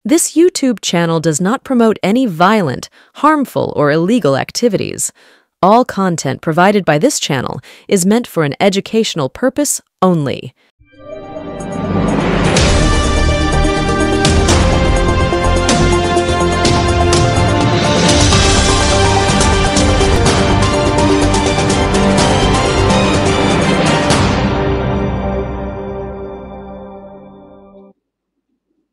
This YouTube channel does not promote any violent, harmful, or illegal activities. All content provided by this channel is meant for an educational purpose only.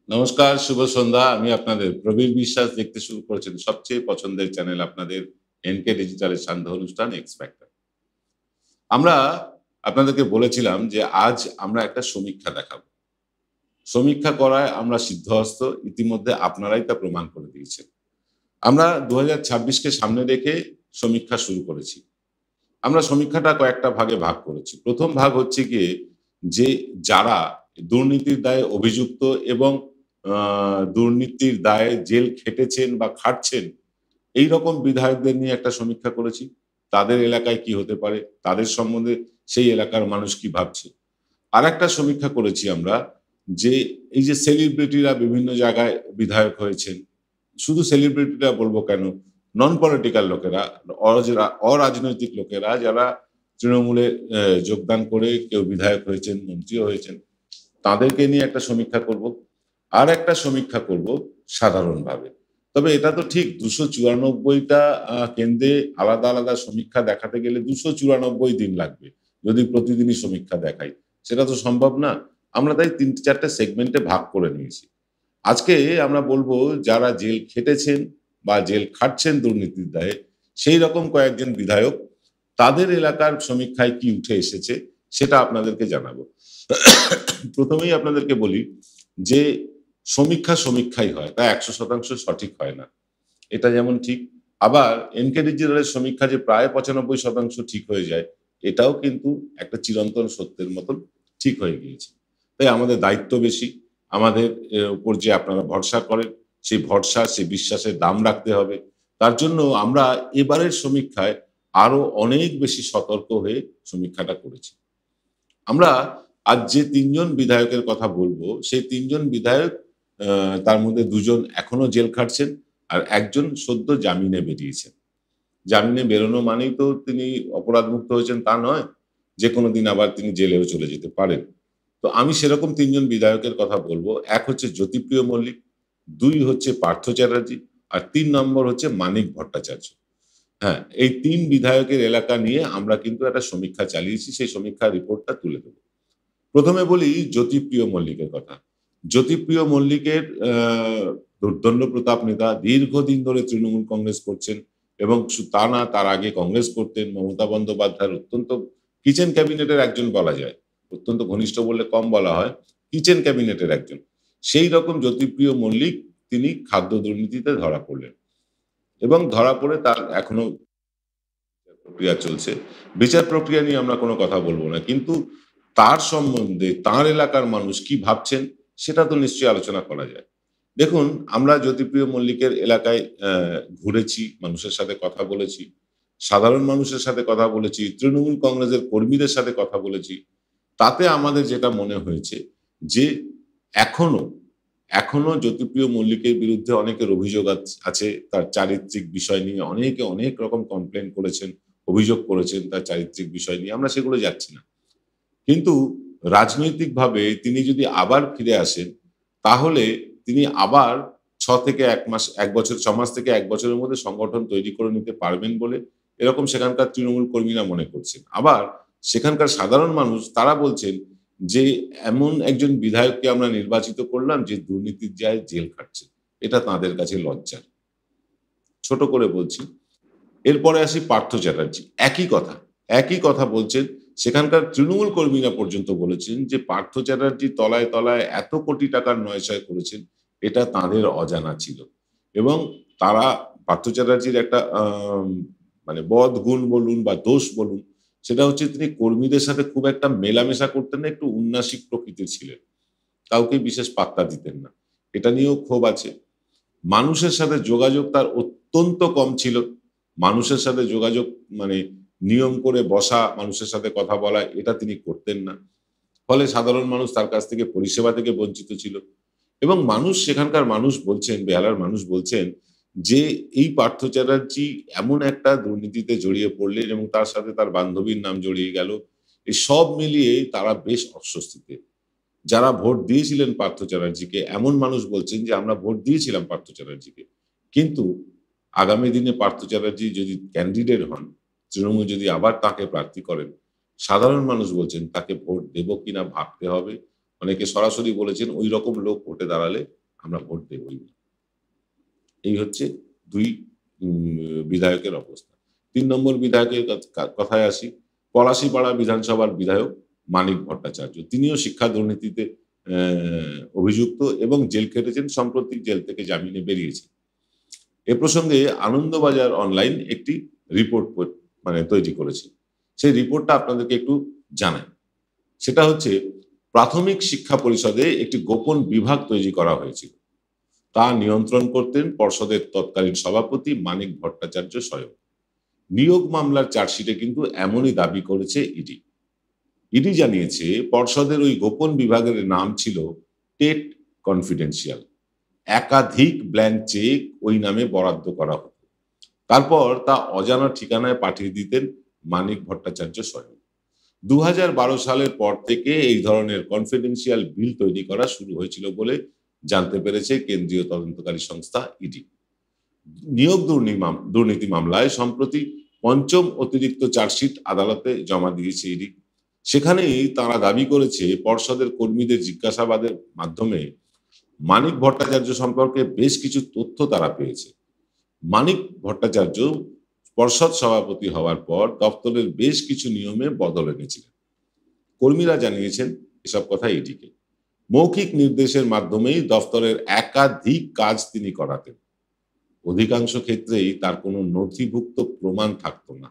নমস্কার, শুভ সন্ধ্যা। আমি আপনাদের প্রবীর বিশ্বাস। দেখতে শুরু করেছেন সবচেয়ে পছন্দের চ্যানেল আপনাদের এনকে ডিজিটালের সান্ধ্য অনুষ্ঠান এক্স ফ্যাক্টর। আমরা আপনাদেরকে বলেছিলাম যে আজ আমরা একটা সমীক্ষা দেখাবো। সমীক্ষা করায় আমরা সিদ্ধহস্ত, ইতিমধ্যে আপনারাই তা প্রমাণ করে দিয়েছেন। আমরা 2026কে সামনে রেখে সমীক্ষা শুরু করেছি। আমরা সমীক্ষাটা কয়েকটা ভাগে ভাগ করেছি। প্রথম ভাগ হচ্ছে গিয়ে যে যারা দুর্নীতির দায়ে অভিযুক্ত এবং দুর্নীতির দায়ে জেল খেটেছেন বা খাটছেন, এই রকম বিধায়কদের নিয়ে একটা সমীক্ষা করেছি। তাদের এলাকায় কি হতে পারে, তাদের সম্বন্ধে সেই এলাকার মানুষ কি ভাবছে। আর একটা সমীক্ষা করেছি আমরা যে এই যে সেলিব্রিটিরা বিভিন্ন জায়গায় বিধায়ক হয়েছেন, শুধু সেলিব্রিটিরা বলবো কেন, নন পলিটিক্যাল লোকেরা, অরাজনৈতিক লোকেরা যারা তৃণমূলে যোগদান করে কেউ বিধায়ক হয়েছেন, মন্ত্রীও হয়েছেন, তাদেরকে নিয়ে একটা সমীক্ষা করব। আর একটা সমীক্ষা করব সাধারণভাবে। তবে এটা তো ঠিক 294টা কেন্দ্রে আলাদা আলাদা সমীক্ষা দেখাতে গেলে 294 দিন লাগবে যদি প্রতিদিনই সমীক্ষা দেখাই, সেটা তো সম্ভব না। আমরা তাই 3-4টে সেগমেন্টে ভাগ করে নিয়েছি। আজকে আমরা বলবো যারা জেল খেটেছেন বা জেল খাটছেন দুর্নীতির দায়ে, সেই রকম কয়েকজন বিধায়ক, তাদের এলাকার সমীক্ষায় কি উঠে এসেছে সেটা আপনাদেরকে জানাবো। প্রথমেই আপনাদেরকে বলি যে সমীক্ষাই হয়, তা 100% সঠিক হয় না। এটা যেমন ঠিক, আবার এনকে ডিজিটালের সমীক্ষা যে প্রায় 95% ঠিক হয়ে যায়, এটাও কিন্তু একটা চিরন্তন সত্যের মতন ঠিক হয়ে গিয়েছে। তাই আমাদের দায়িত্ব বেশি। আমাদের উপর যে আপনারা ভরসা করেন, সেই ভরসা, সেই বিশ্বাসের দাম রাখতে হবে। তার জন্য আমরা এবারের সমীক্ষায় আরো অনেক বেশি সতর্ক হয়ে সমীক্ষাটা করেছি। আমরা আজ যে 3জন বিধায়কের কথা বলবো, সেই 3জন বিধায়ক, তার মধ্যে 2জন এখনো জেল খাটছেন আর একজন সদ্য জামিনে বেরিয়েছেন। জামিনে বেরোনো মানেই তো তিনি অপরাধমুক্ত হয়েছেন তা নয়, যে কোনো দিন আবার তিনি জেলেও চলে যেতে পারেন। তো আমি সেরকম 3জন বিধায়কের কথা বলবো। এক হচ্ছে জ্যোতিপ্রিয় মল্লিক, 2 হচ্ছে পার্থ চ্যাটার্জি, আর 3 নম্বর হচ্ছে মানিক ভট্টাচার্য। হ্যাঁ, এই 3 বিধায়কের এলাকা নিয়ে আমরা কিন্তু একটা সমীক্ষা চালিয়েছি। সেই সমীক্ষার রিপোর্টটা তুলে দেব। প্রথমে বলি জ্যোতিপ্রিয় মল্লিকের কথা। জ্যোতিপ্রিয় মল্লিকের দুর্দণ্ড প্রতাপ নেতা, দীর্ঘদিন ধরে তৃণমূল কংগ্রেস করছেন এবং তা না, তার আগে কংগ্রেস করতেন। মমতা বন্দ্যোপাধ্যায়ের অত্যন্ত কিচেন ক্যাবিনেটের একজন বলা যায়, অত্যন্ত ঘনিষ্ঠ বললে কম বলা হয়, কিচেন ক্যাবিনেটের একজন। সেই রকম জ্যোতিপ্রিয় মল্লিক তিনি খাদ্য দুর্নীতিতে ধরা পড়লেন এবং ধরা পড়ে তার এখনো প্রক্রিয়া চলছে। বিচার প্রক্রিয়া নিয়ে আমরা কোনো কথা বলবো না, কিন্তু তার সম্বন্ধে তার এলাকার মানুষ কি ভাবছেন সেটা তো নিশ্চয়ই আলোচনা করা যায়। দেখুন, আমরা জ্যোতিপ্রিয় মল্লিকের এলাকায় ঘুরেছি, মানুষের সাথে কথা বলেছি, সাধারণ মানুষের সাথে কথা বলেছি, তৃণমূল কংগ্রেসের কর্মীদের সাথে কথা বলেছি। তাতে আমাদের যেটা মনে হয়েছে যে এখনো এখনো জ্যোতিপ্রিয় মল্লিকের বিরুদ্ধে অনেকের অভিযোগ আছে। তার চারিত্রিক বিষয় নিয়ে অনেকে অনেক রকম কমপ্লেন করেছেন, অভিযোগ করেছেন তার চারিত্রিক বিষয় নিয়ে। আমরা সেগুলো যাচ্ছি না, কিন্তু রাজনৈতিকভাবে তিনি যদি আবার ফিরে আসেন, তাহলে তিনি আবার 6 থেকে 1 মাস, 1 বছর, 6 মাস থেকে 1 বছরের মধ্যে সংগঠন তৈরি করে নিতে পারবেন বলে এরকম সেখানকার তৃণমূল কর্মীরা মনে করছেন। আবার সেখানকার সাধারণ মানুষ তারা বলছেন যে এমন একজন বিধায়ককে আমরা নির্বাচিত করলাম যে দুর্নীতির দায়ে জেল খাটছে, এটা তাদের কাছে লজ্জার। ছোট করে বলছি। এরপরে আসি পার্থ চ্যাটার্জি। একই কথা বলছেন। সেখানকার তৃণমূল কর্মীরা পর্যন্ত বলেছেন যে পার্থ চ্যাটার্জি তলায় তলায় এত কোটি টাকার নয়ছয় করেছেন, এটা তাদের অজানা ছিল। এবং তারা পার্থ চ্যাটার্জির একটা মানে বদ গুণ বলুন বা দোষ বলুন, সেটা হচ্ছে তিনি কর্মীদের সাথে খুব একটা মেলামেশা করতেন না, একটু উন্নাসিক প্রকৃতির ছিলেন, কাউকে বিশেষ পাত্তা দিতেন না। এটা নিয়েও ক্ষোভ আছে। মানুষের সাথে যোগাযোগ তার অত্যন্ত কম ছিল। মানুষের সাথে যোগাযোগ মানে নিয়ম করে বসা, মানুষের সাথে কথা বলা, এটা তিনি করতেন না। ফলে সাধারণ মানুষ তার কাছ থেকে পরিষেবা থেকে বঞ্চিত ছিল। এবং মানুষ, সেখানকার মানুষ বলছেন, বেহালার মানুষ বলছেন যে এই পার্থ চ্যাটার্জি এমন একটা দুর্নীতিতে জড়িয়ে পড়লেন এবং তার সাথে তার বান্ধবীর নাম জড়িয়ে গেল। এই সব মিলিয়ে তারা বেশ অস্বস্তিতে। যারা ভোট দিয়েছিলেন পার্থ চ্যাটার্জিকে, এমন মানুষ বলছেন যে আমরা ভোট দিয়েছিলাম পার্থ চ্যাটার্জিকে, কিন্তু আগামী দিনে পার্থ চ্যাটার্জি যদি ক্যান্ডিডেট হন, তৃণমূল যদি আবার তাকে প্রার্থী করেন, সাধারণ মানুষ বলছেন তাকে ভোট দেব কিনা ভাবতে হবে। অনেকে সরাসরি বলেছেন ওই রকম লোক ভোটে দাঁড়ালে আমরা ভোট দেবই না। এই হচ্ছে দুই বিধায়কের অবস্থা। ৩ নম্বর বিধায়কের কথায় আসি। পলাশীপাড়া বিধানসভার বিধায়ক মানিক ভট্টাচার্য, তিনিও শিক্ষা দুর্নীতিতে অভিযুক্ত এবং জেল খেটেছেন, সম্প্রতি জেল থেকে জামিনে বেরিয়েছেন। এ প্রসঙ্গে আনন্দবাজার অনলাইন একটি রিপোর্ট তৈরি করেছে। সেই রিপোর্টটা আপনাদেরকে একটু জানাই। সেটা হচ্ছে, প্রাথমিক শিক্ষা পরিষদে একটি গোপন বিভাগ তৈরি করা হয়েছিল। তা নিয়ন্ত্রণ করতেন পর্ষদের তৎকালীন সভাপতি মানিক ভট্টাচার্য স্বয়ং। নিয়োগ মামলার চার্জশিটে কিন্তু এমনই দাবি করেছে ইডি। ইডি জানিয়েছে পর্ষদের ওই গোপন বিভাগের নাম ছিল টেট কনফিডেন্সিয়াল। একাধিক ব্ল্যাঙ্ক চেক ওই নামে বরাদ্দ করা হতো, তারপর তা অজানা ঠিকানায় পাঠিয়ে দিতেন মানিক ভট্টাচার্য স্বয়ং। 2012 সালের পর থেকে এই ধরনের কনফিডেন্সিয়াল বিল তৈরি করা শুরু হয়েছিল বলে জানতে পেরেছে কেন্দ্রীয় তদন্তকারী সংস্থা ইডি। নিয়োগ দুর্নীতি মামলায় সম্প্রতি ৫ম অতিরিক্ত চার্জশিট আদালতে জমা দিয়েছে ইডি। সেখানেই তারা দাবি করেছে পর্ষদের কর্মীদের জিজ্ঞাসাবাদের মাধ্যমে মানিক ভট্টাচার্য সম্পর্কে বেশ কিছু তথ্য তারা পেয়েছে। মানিক ভট্টাচার্য পর্ষদ সভাপতি হওয়ার পর দপ্তরের বেশ কিছু নিয়মে বদল এনেছিলেন। কর্মীরা জানিয়েছেন এসব কথা ইডিকে। মৌখিক নির্দেশের মাধ্যমেই দপ্তরের একাধিক কাজ তিনি করাতেন। অধিকাংশ ক্ষেত্রেই তার কোনো নথিভুক্ত প্রমাণ থাকতো না,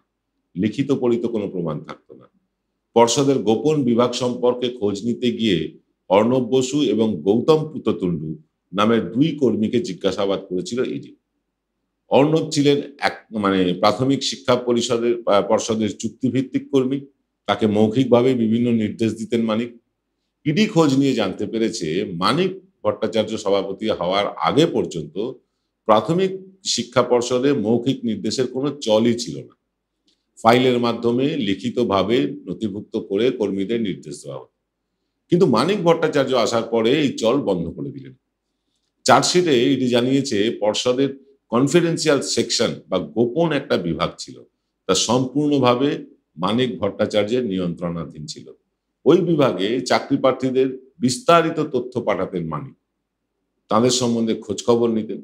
লিখিত পড়িত কোনো প্রমাণ থাকতো না। পর্ষদের গোপন বিভাগ সম্পর্কে খোঁজ নিতে গিয়ে অর্ণব বসু এবং গৌতম পুততুন্ডু নামের 2 কর্মীকে জিজ্ঞাসাবাদ করেছিল ইডি। অর্ণব ছিলেন প্রাথমিক শিক্ষা পর্ষদের চুক্তিভিত্তিক কর্মী। তাকে মৌখিকভাবে বিভিন্ন নির্দেশ দিতেন মানিক। ইডি খোঁজ নিয়ে জানতে পেরেছে মানিক ভট্টাচার্য সভাপতি হওয়ার আগে পর্যন্ত প্রাথমিক শিক্ষা পর্ষদে মৌখিক নির্দেশের কোনো চলই ছিল না। ফাইলের মাধ্যমে লিখিতভাবে নথিভুক্ত করে কর্মীদের নির্দেশ দেওয়া হতো। কিন্তু মানিক ভট্টাচার্য আসার পরে এই চল বন্ধ করে দিলেন। চার্জশিটে ইডি জানিয়েছে পর্ষদের কনফিডেন্সিয়াল সেকশন বা গোপন একটা বিভাগ ছিল, তা সম্পূর্ণভাবে মানিক ভট্টাচার্যের নিয়ন্ত্রণাধীন ছিল। ওই বিভাগে চাকরি প্রার্থীদের বিস্তারিত তথ্য পাঠাতেন মানিক। তাদের সম্বন্ধে খোঁজ খবর নিতেন।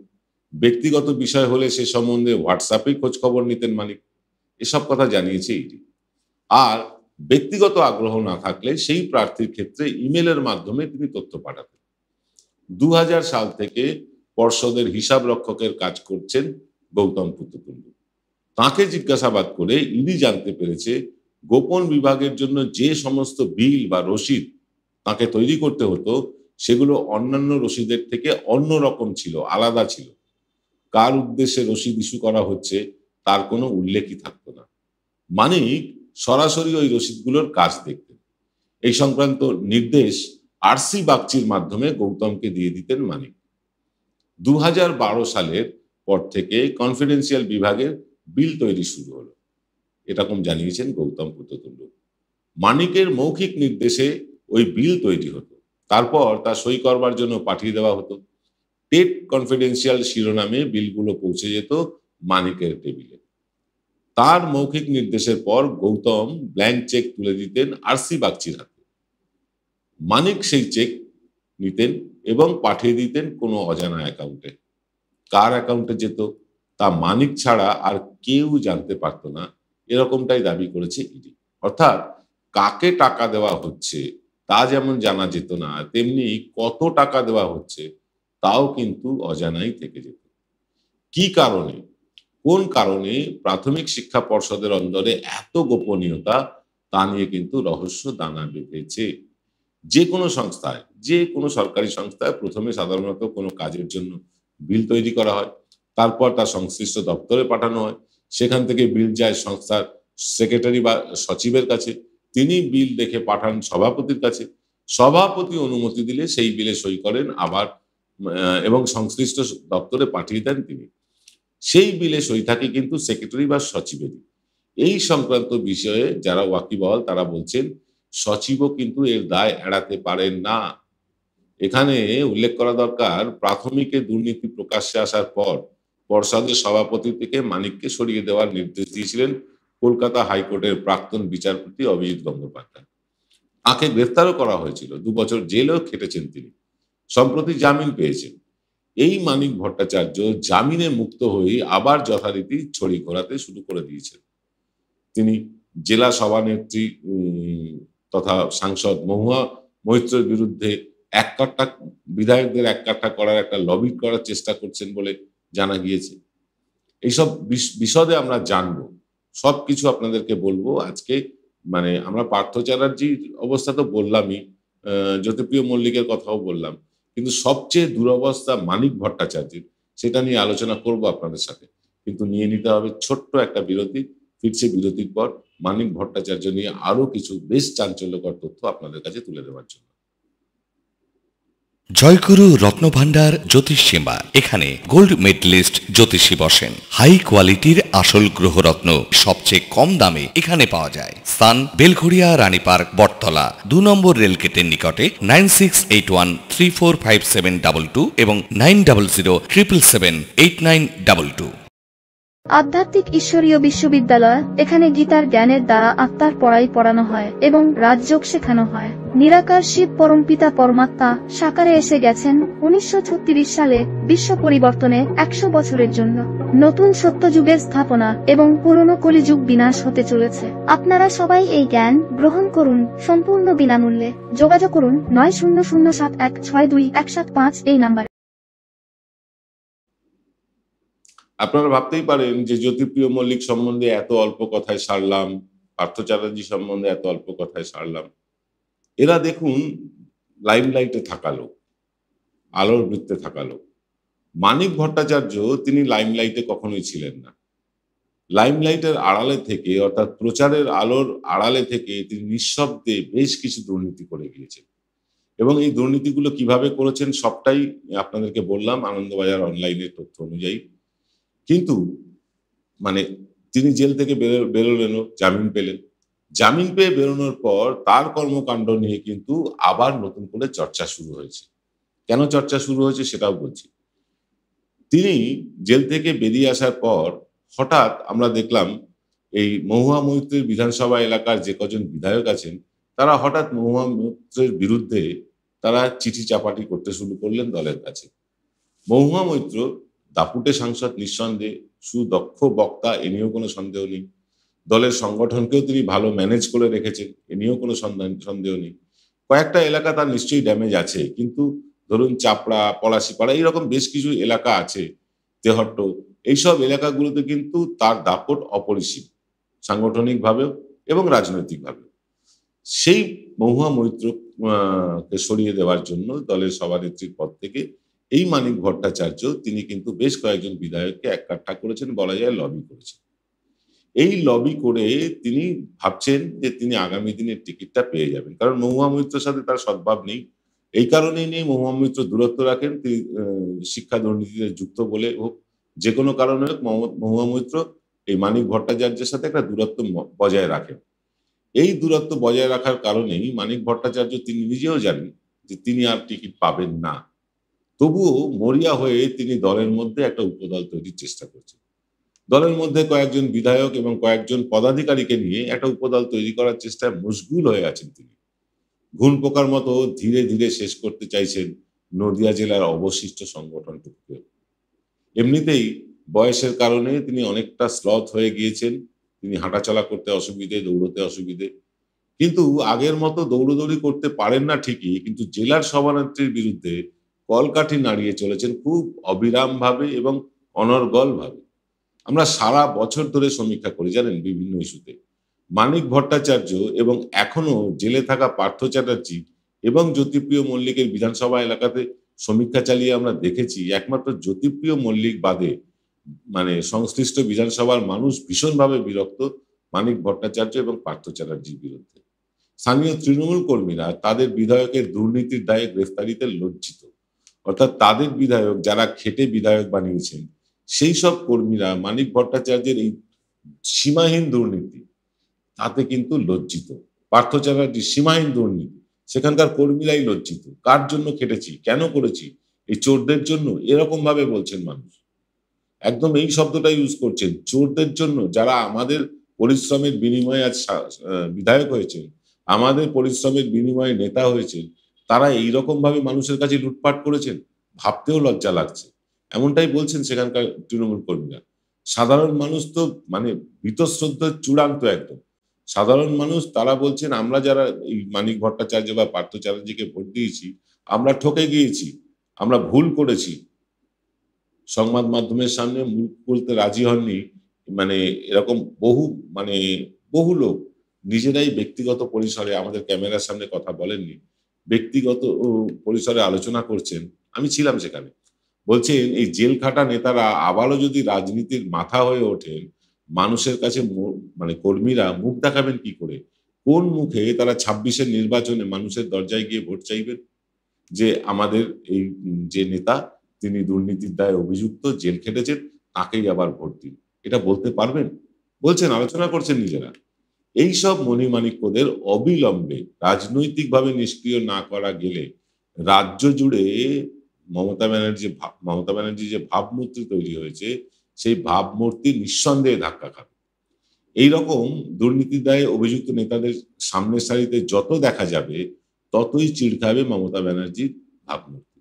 ব্যক্তিগত বিষয় হলে সে সম্বন্ধে হোয়াটসঅ্যাপে খোঁজ খবর নিতেন মানিক। এসব কথা জানিয়েছে ইডি। আর ব্যক্তিগত আগ্রহ না থাকলে সেই প্রার্থীর ক্ষেত্রে ইমেলের মাধ্যমে তিনি তথ্য পাঠাতেন। 2000 সাল থেকে পর্ষদের হিসাব রক্ষকের কাজ করছেন গৌতম পুততুন্ডু। তাকে জিজ্ঞাসাবাদ করে ইডি জানতে পেরেছে গোপন বিভাগের জন্য যে সমস্ত বিল বা রসিদ তাকে তৈরি করতে হতো সেগুলো অন্যান্য রসিদের থেকে অন্যরকম ছিল, আলাদা ছিল। কার উদ্দেশ্যে রসিদ ইস্যু করা হচ্ছে তার কোনো উল্লেখই থাকতো না। মানিক সরাসরি ওই রসিদগুলোর কাজ দেখতেন। এই সংক্রান্ত নির্দেশ আরসি বাগচির মাধ্যমে গৌতমকে দিয়ে দিতেন মানিক। 2012 সালের পর থেকে কনফিডেন্সিয়াল বিভাগের বিল তৈরি শুরু হলো, এরকম জানিয়েছেন গৌতম পুততুন্ডু। মানিকের মৌখিক নির্দেশে ওই বিল তৈরি হতো, তারপর তা সই করবার জন্য পাঠিয়ে দেওয়া হতো। টেট কনফিডেন্সিয়াল শিরোনামে বিলগুলো পৌঁছে যেত মানিকের টেবিলে। তার মৌখিক নির্দেশের পর গৌতম ব্ল্যাঙ্ক চেক তুলে দিতেন আরসি বাগচির হাতে। মানিক সেই চেক নিতেন এবং পাঠিয়ে দিতেন কোনো অজানা অ্যাকাউন্টে। কার অ্যাকাউন্টে যেত তা মানিক ছাড়া আর কেউ জানতে পারত না, এরকমটাই দাবি করেছে ইডি। অর্থাৎ কাকে টাকা দেওয়া হচ্ছে তা যেমন জানা যেত না, তেমনি কত টাকা দেওয়া হচ্ছে তাও কিন্তু অজানাই থেকে যেত। কি কারণে, কোন কারণে প্রাথমিক শিক্ষা পর্ষদের অন্দরে এত গোপনীয়তা, তা নিয়ে কিন্তু রহস্য দানা বেঁধেছে। যে কোনো সংস্থায়, যে কোনো সরকারি সংস্থায় প্রথমে সাধারণত কোনো কাজের জন্য বিল তৈরি করা হয়, তারপর তা সংশ্লিষ্ট দপ্তরে পাঠানো হয়। সেখান থেকে বিল যায় সংস্থার সেক্রেটারি বা সচিবের কাছে, তিনি বিল দেখে পাঠান সভাপতির কাছে। সভাপতি অনুমতি দিলে সেই বিলে সই করেন আবার এবং সংশ্লিষ্ট দপ্তরে পাঠিয়ে দেন তিনি। সেই বিলে সই থাকে কিন্তু সেক্রেটারি বা সচিবেরই। এই সংক্রান্ত বিষয়ে যারা ওয়াকিবহাল তারা বলছেন সচিবও কিন্তু এর দায় এড়াতে পারেন না। এখানে উল্লেখ করা দরকার, প্রাথমিকে দুর্নীতি প্রকাশ্যে আসার পর পর্ষদের সভাপতি থেকে মানিককে সরিয়ে দেওয়ার নির্দেশ দিয়েছিলেন কলকাতা হাইকোর্টের প্রাক্তন বিচারপতি অভিজিৎ গঙ্গোপাধ্যায়। তাকে গ্রেফতারও করা হয়েছিল, 2 বছর জেলেও খেটেছেন তিনি। সম্প্রতি জামিন পেয়েছেন। এই মানিক ভট্টাচার্য জামিনে মুক্ত হয়ে আবার যথারীতি ছড়ি ঘোরাতে শুরু করে দিয়েছেন। তিনি জেলা সভানেত্রী তথা সাংসদ মহুয়া মৈত্রের বিরুদ্ধে এককাট্টা বিধায়কদের এককাট্টা করার একটা লবি করার চেষ্টা করছেন বলে জানা গিয়েছে। এইসব বিশদে আমরা জানবো, সবকিছু আপনাদেরকে বলবো আজকে। মানে আমরা পার্থ চ্যাটার্জির অবস্থা তো বললামই, জ্যোতিপ্রিয় মল্লিকের কথাও বললাম, কিন্তু সবচেয়ে দুরবস্থা মানিক ভট্টাচার্যের, সেটা নিয়ে আলোচনা করব আপনাদের সাথে। কিন্তু নিয়ে নিতে হবে ছোট্ট একটা বিরতি। ফিরছে বিরতির পর মানিক ভট্টাচার্য নিয়ে আরো কিছু বেশ চাঞ্চল্যকর তথ্য আপনাদের কাছে তুলে দেওয়ার জন্য। জয়গুরু রত্নভান্ডার জ্যোতিষ সেবা। এখানে গোল্ড মেডেলিস্ট জ্যোতিষী বসেন। হাই কোয়ালিটির আসল গ্রহরত্ন সবচেয়ে কম দামে এখানে পাওয়া যায়। স্থান বেলঘড়িয়া রানীপার্ক বটতলা 2 নম্বর রেলগেটের নিকটে। 9681345722 এবং 9007778922। আধ্যাত্মিক ঈশ্বরীয় বিশ্ববিদ্যালয়। এখানে গীতার জ্ঞানের দ্বারা আত্মার পড়াই পড়ানো হয় এবং রাজযোগ শেখানো হয়। নিরাকার শিব পরমপিতা পরমাত্মা সাকারে এসে গেছেন 1936 সালে বিশ্ব পরিবর্তনে 100 বছরের জন্য। নতুন সত্যযুগের স্থাপনা এবং পুরনো কলিযুগ বিনাশ হতে চলেছে। আপনারা সবাই এই জ্ঞান গ্রহণ করুন সম্পূর্ণ বিনামূল্যে। যোগাযোগ করুন 9007162175 এই নাম্বারে। আপনারা ভাবতেই পারেন যে জ্যোতিপ্রিয় মল্লিক সম্বন্ধে এত অল্প কথায় সারলাম, পার্থ চ্যাটার্জি সম্বন্ধে এত অল্প কথায় সারলাম। এরা দেখুন লাইমলাইটে থাকা লোক, আলোর বৃত্তে থাকা লোক। মানিক ভট্টাচার্য তিনি লাইমলাইটে কখনোই ছিলেন না। লাইমলাইটের আড়ালে থেকে, অর্থাৎ প্রচারের আলোর আড়ালে থেকে তিনি নিঃশব্দে বেশ কিছু দুর্নীতি করে গিয়েছেন। এবং এই দুর্নীতিগুলো কিভাবে করেছেন সবটাই আপনাদেরকে বললাম আনন্দবাজার অনলাইনের তথ্য অনুযায়ী। কিন্তু মানে তিনি জেল থেকে বেরোলেনও, জামিন পেলেন। জামিন পেয়ে বেরোনোর পর তার কর্মকাণ্ড নিয়ে কিন্তু আবার নতুন করে চর্চা শুরু হয়েছে। কেন চর্চা শুরু হয়েছে সেটাও বলছি। তিনি জেল থেকে বেরিয়ে আসার পর হঠাৎ আমরা দেখলাম এই মহুয়া মৈত্রের বিধানসভা এলাকার যে কজন বিধায়ক আছেন তারা হঠাৎ মহুয়া মৈত্রের বিরুদ্ধে তারা চিঠি চাপাটি করতে শুরু করলেন দলের কাছে। মহুয়া মৈত্র দাপুটে সাংসদ, নিঃসন্দেহে সুদক্ষ বক্তা, এ নিয়েও কোনো সন্দেহ নেই। দলের সংগঠনকেও তিনি ভালো ম্যানেজ করে রেখেছেন, এ নিয়েও কোনো সন্দেহ নেই। কয়েকটা এলাকা তার নিশ্চয়ই ড্যামেজ আছে, কিন্তু ধরুন চাপড়া, পলাশিপাড়া এইরকম বেশ কিছু এলাকা আছে, তেহট্ট, এইসব এলাকাগুলোতে কিন্তু তার দাপট অপরিসীম, সাংগঠনিকভাবেও এবং রাজনৈতিকভাবেও। সেই মহুয়া মৈত্র কে সরিয়ে দেওয়ার জন্য দলের সভানেত্রীর পদ থেকে এই মানিক ভট্টাচার্য তিনি কিন্তু বেশ কয়েকজন বিধায়ককে এককাট্টা করেছেন, বলা যায় লবি করেছেন। এই লবি করে তিনি ভাবছেন যে তিনি আগামী দিনের টিকিটটা পেয়ে যাবেন, কারণ মহুয়া মৈত্রের সাথে তার সদ্ভাব নেই। এই কারণেই নেই, মহুয়া মৈত্র দূরত্ব রাখেন, তিনি শিক্ষা দুর্নীতিতে যুক্ত বলে হোক, যে কোনো কারণে হোক মহুয়া মৈত্র এই মানিক ভট্টাচার্যের সাথে একটা দূরত্ব বজায় রাখেন। এই দূরত্ব বজায় রাখার কারণেই মানিক ভট্টাচার্য তিনি নিজেও জানেন যে তিনি আর টিকিট পাবেন না। তবুও মরিয়া হয়ে তিনি দলের মধ্যে একটা উপদল তৈরির চেষ্টা করছেন। দলের মধ্যে কয়েকজন বিধায়ক এবং কয়েকজন পদাধিকারীকে নিয়ে একটা উপদল তৈরি করার চেষ্টায় মশগুল হয়ে আছেন তিনি। ঘুণ পোকার মতো ধীরে ধীরে শেষ করতে চাইছেন নদিয়া জেলার অবশিষ্ট সংগঠনটুকুকে। এমনিতেই বয়সের কারণে তিনি অনেকটা স্লথ হয়ে গিয়েছেন, তিনি হাঁটাচলা করতে অসুবিধে, দৌড়তে অসুবিধে। কিন্তু আগের মতো দৌড়দৌড়ি করতে পারেন না ঠিকই, কিন্তু জেলার সভানেত্রীর বিরুদ্ধে কলকাঠি নাড়িয়ে চলেছেন খুব অবিরাম ভাবে এবং অনর্গল ভাবে। আমরা সারা বছর ধরে সমীক্ষা করি জানেন বিভিন্ন ইস্যুতে। মানিক ভট্টাচার্য এবং এখনো জেলে থাকা পার্থ চ্যাটার্জি এবং জ্যোতিপ্রিয় মল্লিকের বিধানসভা এলাকাতে সমীক্ষা চালিয়ে আমরা দেখেছি একমাত্র জ্যোতিপ্রিয় মল্লিক বাদে মানে সংশ্লিষ্ট বিধানসভার মানুষ ভীষণভাবে বিরক্ত মানিক ভট্টাচার্য এবং পার্থ চ্যাটার্জির বিরুদ্ধে। স্থানীয় তৃণমূল কর্মীরা তাদের বিধায়কের দুর্নীতির দায়ে গ্রেফতারিতে লজ্জিত। অর্থাৎ তাদের বিধায়ক যারা খেটে বিধায়ক বানিয়েছেন, সেই সব কর্মীরা মানিক ভট্টাচার্যের এই সীমাহীন দুর্নীতি তাতে কিন্তু লজ্জিত। পার্থ চ্যাটার্জির সীমাহীন দুর্নীতি, সেখানকার কর্মীরাই লজ্জিত। কার জন্য খেটেছি, কেন করেছি, এই চোরদের জন্য, এরকম ভাবে বলছেন মানুষ। একদম এই শব্দটা ইউজ করছেন, চোরদের জন্য, যারা আমাদের পরিশ্রমের বিনিময়ে আজ বিধায়ক হয়েছেন, আমাদের পরিশ্রমের বিনিময়ে নেতা হয়েছেন, তারা এইরকম ভাবে মানুষের কাছে লুটপাট করেছেন, ভাবতেও লজ্জা লাগছে। এমনটাই বলছেন সেখানকার তৃণমূল কর্মীরা। সাধারণ মানুষ তো মানে বীতশ্রদ্ধার চূড়ান্ত একদম। সাধারণ মানুষ তারা বলছেন, আমরা যারা এই মানিক ভট্টাচার্য বা পার্থ চ্যাটার্জিকে ভোট দিয়েছি, আমরা ঠকে গিয়েছি, আমরা ভুল করেছি। সংবাদ মাধ্যমের সামনে মুখ খুলতে রাজি হননি, মানে এরকম বহু লোক নিজেরাই ব্যক্তিগত পরিসরে আমাদের ক্যামেরার সামনে কথা বলেননি, ব্যক্তিগত পরিসরে আলোচনা করছেন। আমি ছিলাম সেখানে। বলছেন এই জেল খাটা নেতারা আবারও যদি রাজনীতির মাথা হয়ে ওঠেন, মানুষের কাছে মানে কর্মীরা মুখ দেখাবেন কি করে? কোন মুখে তারা 26-এর নির্বাচনে মানুষের দরজায় গিয়ে ভোট চাইবেন যে আমাদের এই যে নেতা তিনি দুর্নীতির দায়ে অভিযুক্ত, জেল খেটেছেন, তাকেই আবার ভোট দিন? এটা বলতে পারবেন? বলছেন, আলোচনা করছেন নিজেরা। এইসব মণিমাণিক্যদের অবিলম্বে রাজনৈতিকভাবে নিষ্ক্রিয় না করা গেলে রাজ্য জুড়ে মমতা ব্যানার্জি যে ভাবমূর্তি তৈরি হয়েছে, সেই ভাবমূর্তি নিঃসন্দেহে ধাক্কা খাবে। এইরকম দুর্নীতির দায়ে অভিযুক্ত নেতাদের সামনের সারিতে যত দেখা যাবে, ততই চিড় খাবে মমতা ব্যানার্জির ভাবমূর্তি।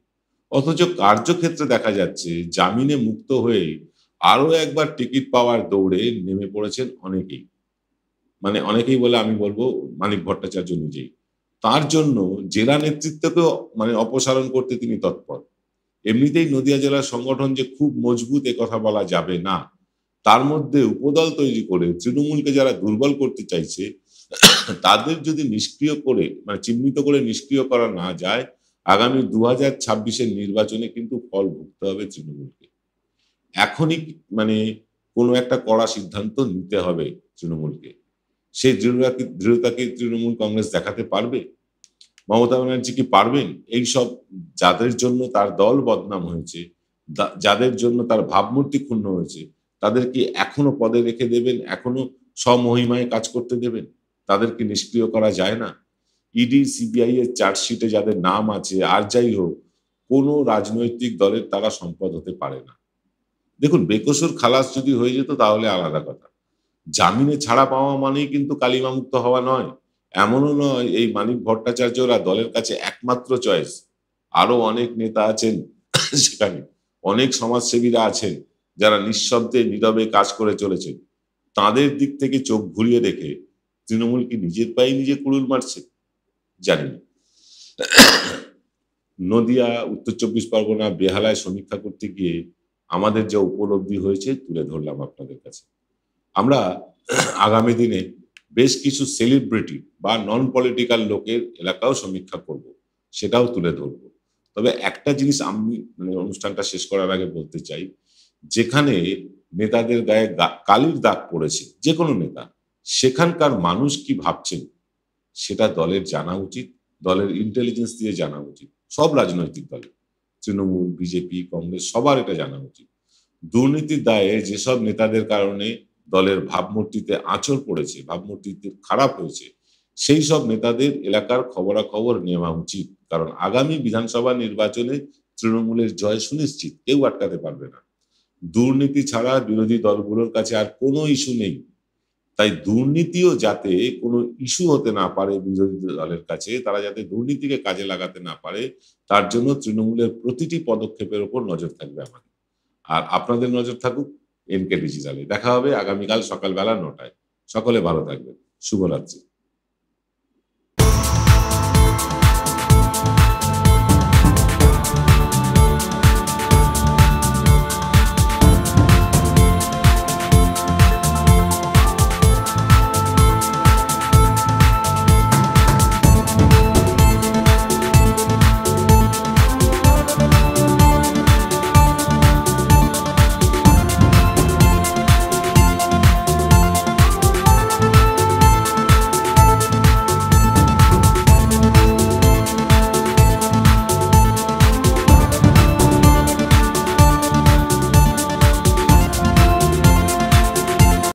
অথচ কার্যক্ষেত্রে দেখা যাচ্ছে জামিনে মুক্ত হয়ে আরো একবার টিকিট পাওয়ার দৌড়ে নেমে পড়েছেন অনেকেই। মানে অনেকেই বলে আমি বলবো মানিক ভট্টাচার্য নিজেই। তার জন্য জেলা নেতৃত্বকেও মানে অপসারণ করতে তিনি তৎপর। এমনিতেই নদিয়া জেলার সংগঠন যে খুব মজবুত, এ কথা বলা যাবে না। তার মধ্যে উপদল তৈরি করে তৃণমূলকে যারা দুর্বল করতে চাইছে, তাদের যদি নিষ্ক্রিয় করে মানে চিহ্নিত করে নিষ্ক্রিয় করা না যায়, আগামী 2026-এর নির্বাচনে কিন্তু ফল ভুগতে হবে তৃণমূলকে। এখনই মানে কোনো একটা কড়া সিদ্ধান্ত নিতে হবে তৃণমূলকে। সেই দৃঢ়তা কি তৃণমূল কংগ্রেস দেখাতে পারবে? মমতা ব্যানার্জি কি পারবেন? এই সব যাদের জন্য তার দল বদনাম হয়েছে, যাদের জন্য তার ভাবমূর্তি ক্ষুণ্ণ হয়েছে, তাদের কি এখনো পদে রেখে দেবেন? এখনো স্বমহিমায় কাজ করতে দেবেন? তাদেরকে নিষ্ক্রিয় করা যায় না? ইডি সিবিআই এর চার্জশিটে যাদের নাম আছে, আর যাই হোক, কোনো রাজনৈতিক দলের তারা সম্পদ হতে পারে না। দেখুন, বেকসুর খালাস যদি হয়ে যেত তাহলে আলাদা কথা। জামিনে ছাড়া পাওয়া মানেই কিন্তু কালিমামুক্ত হওয়া নয়। এমনও নয় এই মানিক ভট্টাচার্যরা দলের কাছে একমাত্র চয়েস। আরো অনেক নেতা আছেন সেখানে, অনেক সমাজসেবীরা আছেন যারা নিঃশব্দে নীরবে কাজ করে চলেছেন। তাদের দিক থেকে চোখ ঘুরিয়ে দেখে তৃণমূল কি নিজের পায়ে নিজে কুড়ুল মারছে? জানি না। নদিয়া, উত্তর 24 পরগনা, বেহালায় সমীক্ষা করতে গিয়ে আমাদের যে উপলব্ধি হয়েছে তুলে ধরলাম আপনাদের কাছে। আমরা আগামী দিনে বেশ কিছু সেলিব্রিটি বা নন পলিটিক্যাল লোকের এলাকাও সমীক্ষা করব, সেটাও তুলে ধরব। তবে একটা জিনিস আমি মানে অনুষ্ঠানটা শেষ করার আগে বলতে চাই, যেখানে নেতাদের গায়ে কালির দাগ পড়েছে যে কোনো নেতা, সেখানকার মানুষ কি ভাবছেন সেটা দলের জানা উচিত, দলের ইন্টেলিজেন্স দিয়ে জানা উচিত। সব রাজনৈতিক দলের, তৃণমূল, বিজেপি, কংগ্রেস, সবার এটা জানা উচিত। দুর্নীতির দায়ে যেসব নেতাদের কারণে দলের ভাবমূর্তিতে আঁচড় পড়েছে, ভাবমূর্তিতে খারাপ হয়েছে, সেই সব নেতাদের এলাকার খবরাখবর নেওয়া উচিত। কারণ আগামী বিধানসভা নির্বাচনে তৃণমূলের জয় সুনিশ্চিত, কেউ আটকাতে পারবে না। দুর্নীতি ছাড়া বিরোধী দলগুলোর কাছে আর কোনো ইস্যু নেই। তাই দুর্নীতিও যাতে কোনো ইস্যু হতে না পারে বিরোধী দলের কাছে, তারা যাতে দুর্নীতিকে কাজে লাগাতে না পারে, তার জন্য তৃণমূলের প্রতিটি পদক্ষেপের উপর নজর থাকবে আমাদের। আর আপনাদের নজর থাকুক এনকে ডিজিটালে। দেখা হবে আগামীকাল সকালবেলা 9টায়। সকলে ভালো থাকবেন। শুভরাত্রি।